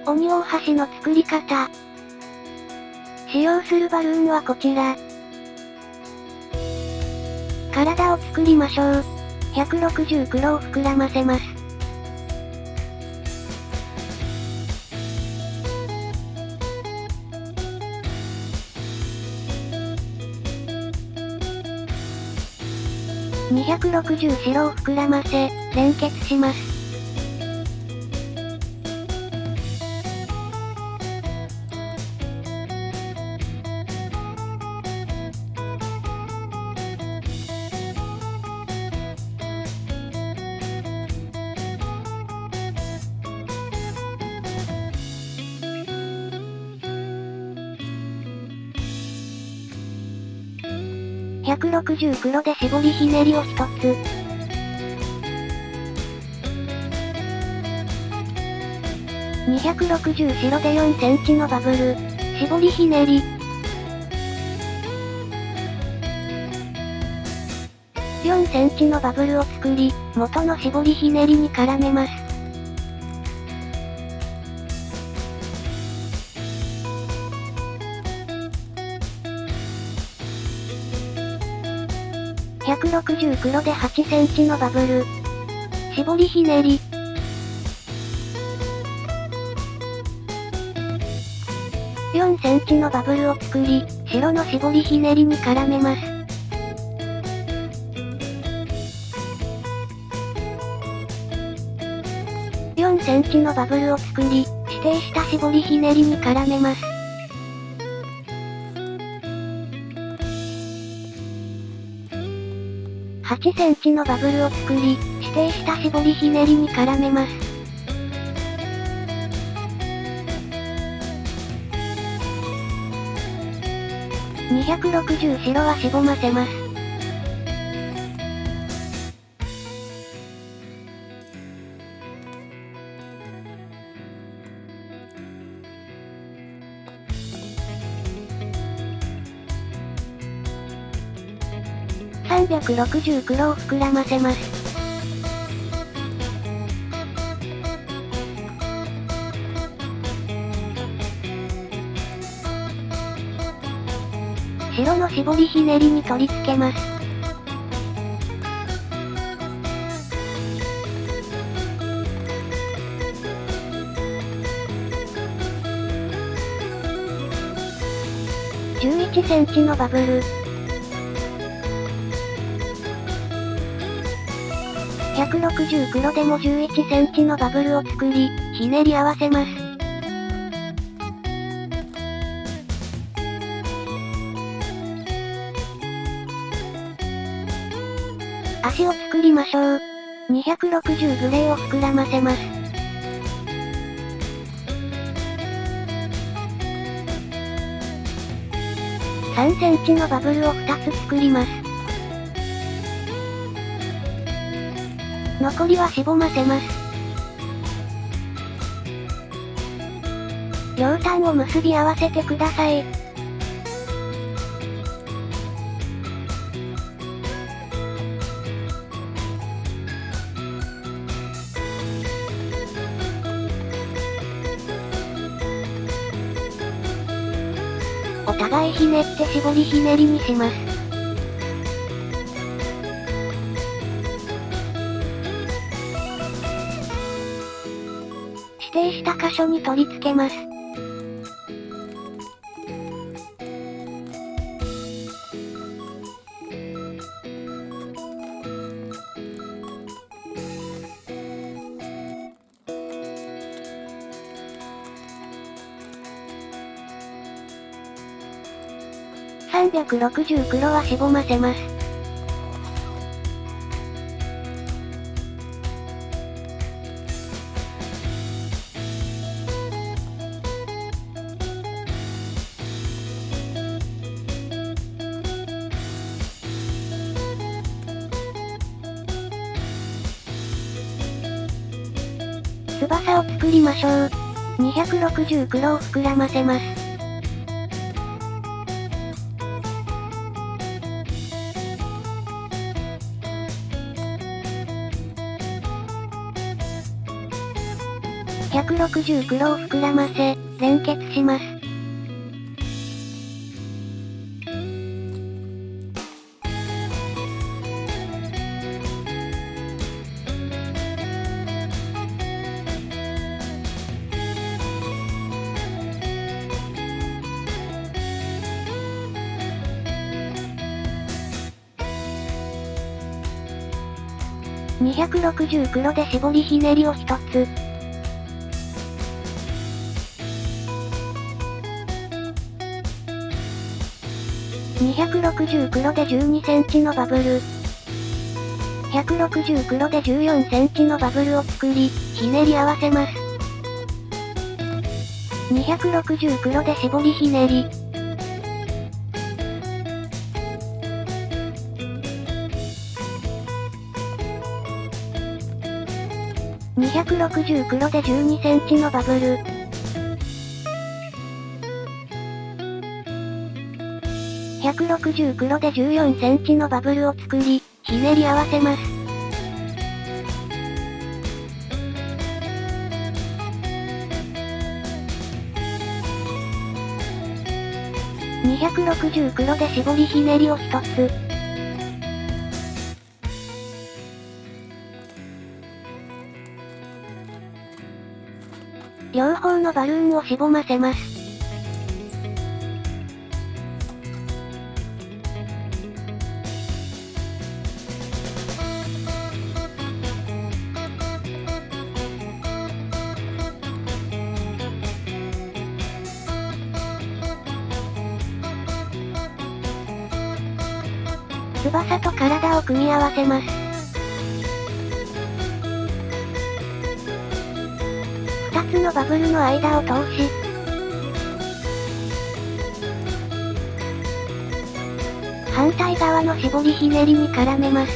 鬼大橋の作り方。使用するバルーンはこちら。体を作りましょう。160黒を膨らませます。260白を膨らませ、連結します。160黒で絞りひねりを1つ。260白で4センチのバブル。絞りひねり。4センチのバブルを作り、元の絞りひねりに絡めます。160黒で8センチのバブル。絞りひねり。4センチのバブルを作り、白の絞りひねりに絡めます。4センチのバブルを作り、指定した絞りひねりに絡めます。8センチのバブルを作り、指定した絞りひねりに絡めます。260白はしぼませます。360黒を膨らませます。白の絞りひねりに取り付けます。11センチのバブル。160黒でも11センチのバブルを作り、ひねり合わせます。足を作りましょう。260グレーを膨らませます。3センチのバブルを2つ作ります。残りはしぼませます。両端を結び合わせてください。お互いひねって絞りひねりにします。指定した箇所に取り付けます。360黒はしぼませます。翼を作りましょう。260黒を膨らませます。160黒を膨らませ、連結します。260黒で絞りひねりを1つ。260黒で12センチのバブル。160黒で14センチのバブルを作り、ひねり合わせます。260黒で絞りひねり。260黒で12センチのバブル。160黒で14センチのバブルを作り、ひねり合わせます。260黒で絞りひねりを1つ。両方のバルーンをしぼませます。翼と体を組み合わせます。2つのバブルの間を通し、反対側の絞りひねりに絡めます。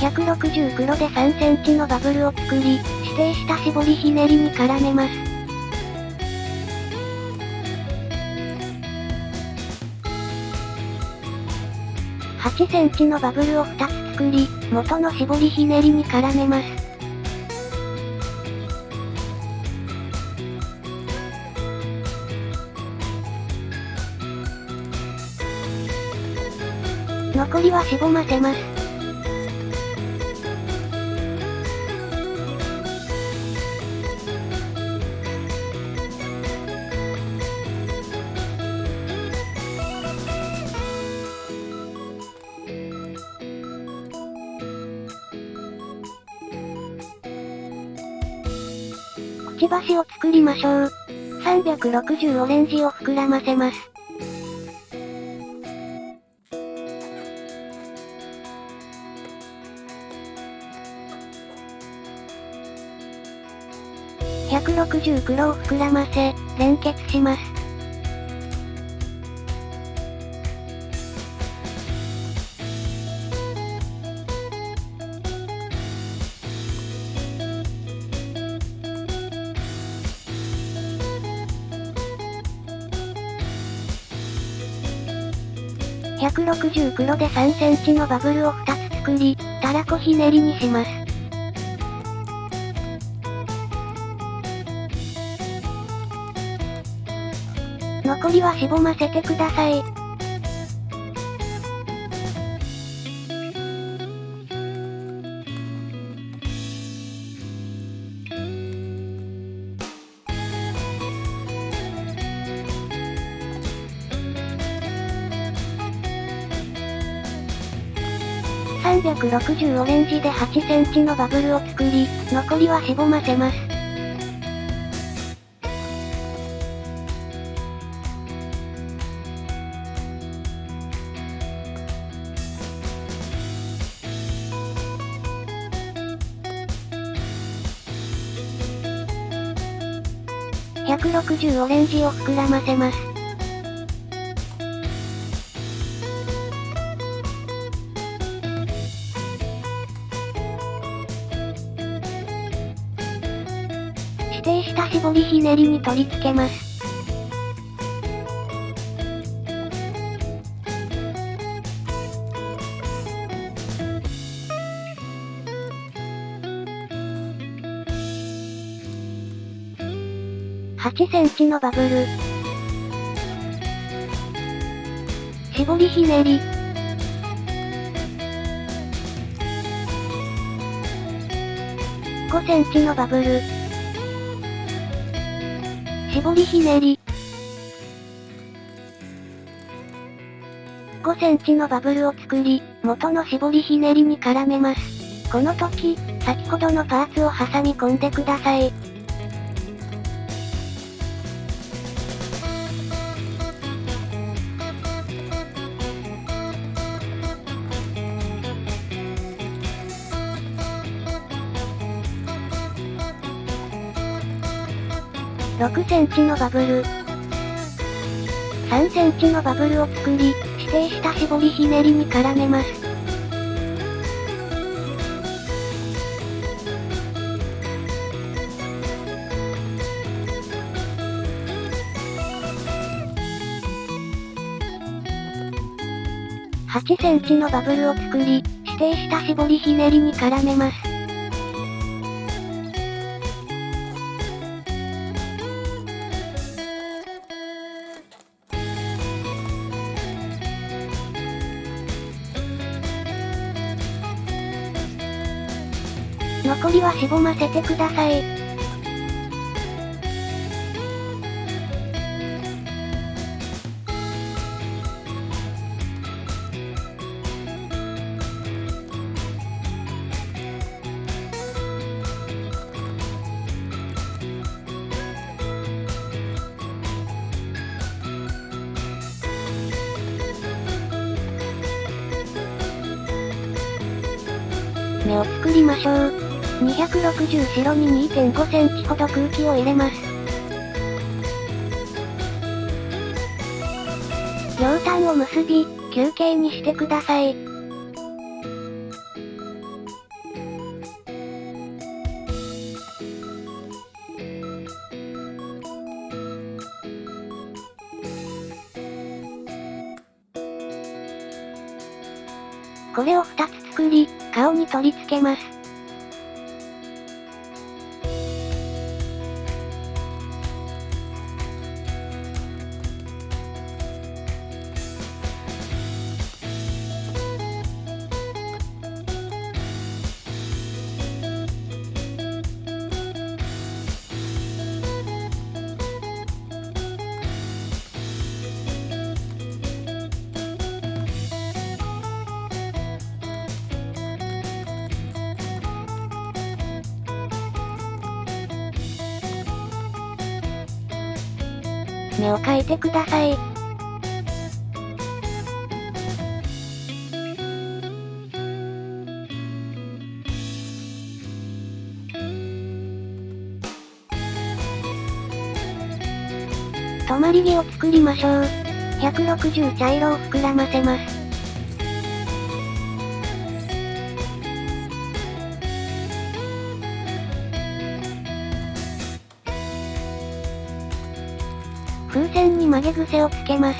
160黒で3センチのバブルを作り、指定した絞りひねりに絡めます。8センチのバブルを2つ作り、元の絞りひねりに絡めます。残りはしぼませます。くちばしを作りましょう。360オレンジを膨らませます。160黒を膨らませ、連結します。160黒で3センチのバブルを2つ作り、たらこひねりにします。残りはしぼませてください。360オレンジで8センチのバブルを作り、残りはしぼませます。160オレンジを膨らませます。定した絞りひねりに取り付けます。8センチのバブル。絞りひねり。5センチのバブル。絞りひねり。5センチのバブルを作り、元の絞りひねりに絡めます。この時、先ほどのパーツを挟み込んでください。6センチのバブル。3センチのバブルを作り、指定した絞りひねりに絡めます。8センチのバブルを作り、指定した絞りひねりに絡めます。残りはしぼませてください。目を作りましょう。260白に 2.5 センチほど空気を入れます。両端を結び、球形にしてください。これを2つ作り、顔に取り付けます。目を描いてください。止まり木を作りましょう。160茶色を膨らませます。風船に曲げ癖をつけます。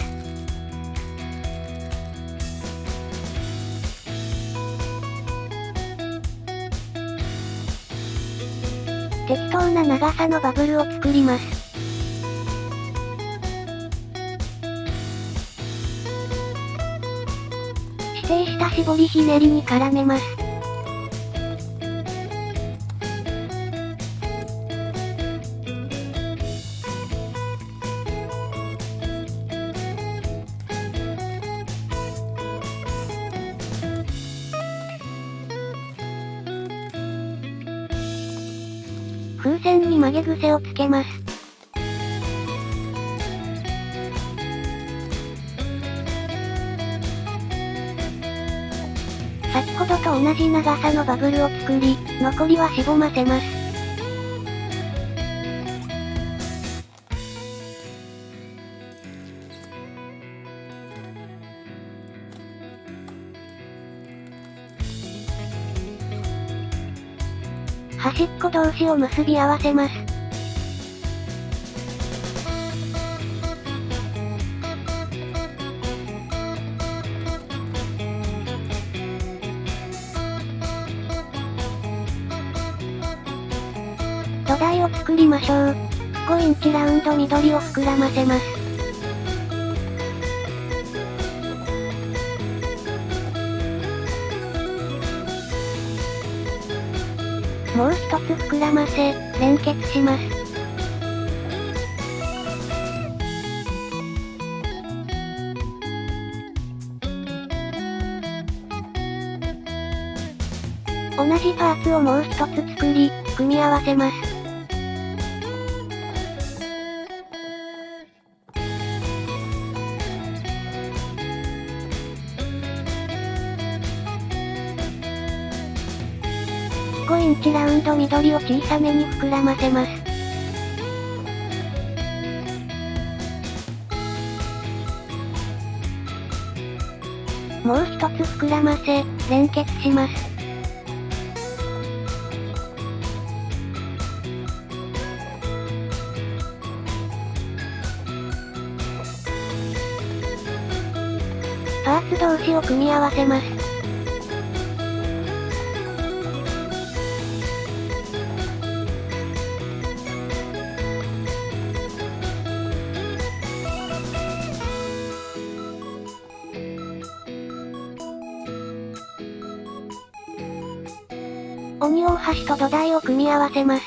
適当な長さのバブルを作ります。指定した絞りひねりに絡めます。風船に曲げ癖をつけます。先ほどと同じ長さのバブルを作り、残りはしぼませます。端っこ同士を結び合わせます。土台を作りましょう。5インチラウンド緑を膨らませます。もう一つ膨らませ、連結します。同じパーツをもう一つ作り、組み合わせます。5インチラウンド緑を小さめに膨らませます。もう一つ膨らませ、連結します。パーツ同士を組み合わせます。オニオン端と土台を組み合わせます。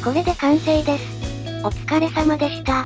これで完成です。お疲れ様でした。